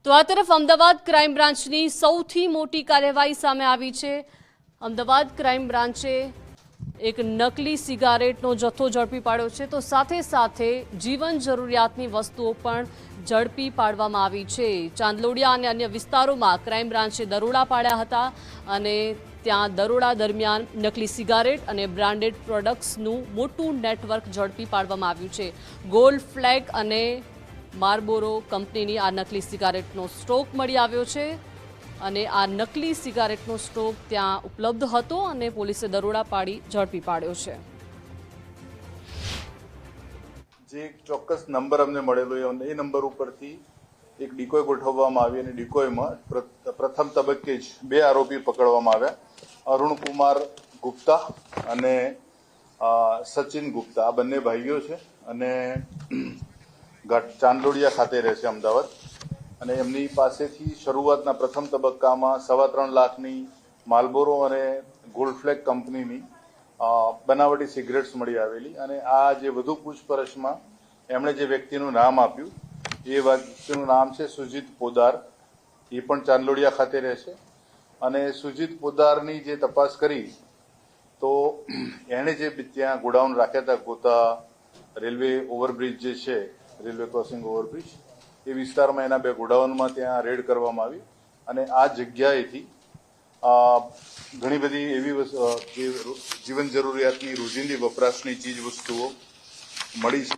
તો આ તરફ અમદાવાદ ક્રાઇમ બ્રાન્ચની સૌથી મોટી કાર્યવાહી સામે આવી છે। અમદાવાદ ક્રાઇમ બ્રાન્ચે એક નકલી સિગારેટનો જથ્થો ઝડપી પાડ્યો છે, તો સાથે સાથે જીવન જરૂરિયાતની વસ્તુઓ પણ ઝડપી પાડવામાં આવી છે। ચાંદલોડિયા અને અન્ય વિસ્તારોમાં ક્રાઇમ બ્રાન્ચે દરોડા પાડ્યા હતા અને ત્યાં દરોડા દરમિયાન નકલી સિગારેટ અને બ્રાન્ડેડ પ્રોડક્ટ્સનું મોટું નેટવર્ક ઝડપી પાડવામાં આવ્યું છે। ગોલ્ડ ફ્લેગ અને માર્બોરો કંપનીની આ નકલી સિગારેટનો સ્ટોક મળી આવ્યો છે અને આ નકલી સિગારેટનો સ્ટોક ત્યાં ઉપલબ્ધ હતો અને પોલીસે દરોડા પાડી ઝડપી પાડ્યો છે। જે એક ચોક્કસ નંબર અમને મળેલો એ નંબર ઉપરથી એક ડિકોય ગોઠવવામાં આવી અને ડિકોયમાં પ્રથમ તબક્કે જ 2 આરોપી પકડવામાં આવ્યા। અરુણ કુમાર ગુપ્તા અને સચિન ગુપ્તા, આ બંને ભાઈઓ છે અને ચાંદલોડિયા ખાતે રહે છે અમદાવાદ, અને એમની પાસેથી શરૂઆતના પ્રથમ તબક્કામાં 3.25 લાખની માર્લબોરો અને ગોલ્ડ ફ્લેગ કંપનીની બનાવટી સિગરેટ્સ મળી આવેલી। અને આ જે વધુ પૂછપરછમાં એમણે જે વ્યક્તિનું નામ આપ્યું એ વ્યક્તિનું નામ છે સુજીત પોદાર, એ પણ ચાંદલોડિયા ખાતે રહે છે। અને સુજીત પોદારની જે તપાસ કરી તો એણે જે ત્યાં ગોડાઉન રાખ્યા હતા ગોતા રેલવે ઓવરબ્રિજ જે છે, રેલવે ક્રોસિંગ ઓવરબ્રિજ, એ વિસ્તારમાં એના 2 ગોડાઉનમાં ત્યાં રેડ કરવામાં આવી અને આ જગ્યાએથી ઘણી બધી એવી જીવન જરૂરિયાતની રોજિંદી વપરાશની ચીજ વસ્તુઓ મળી છે।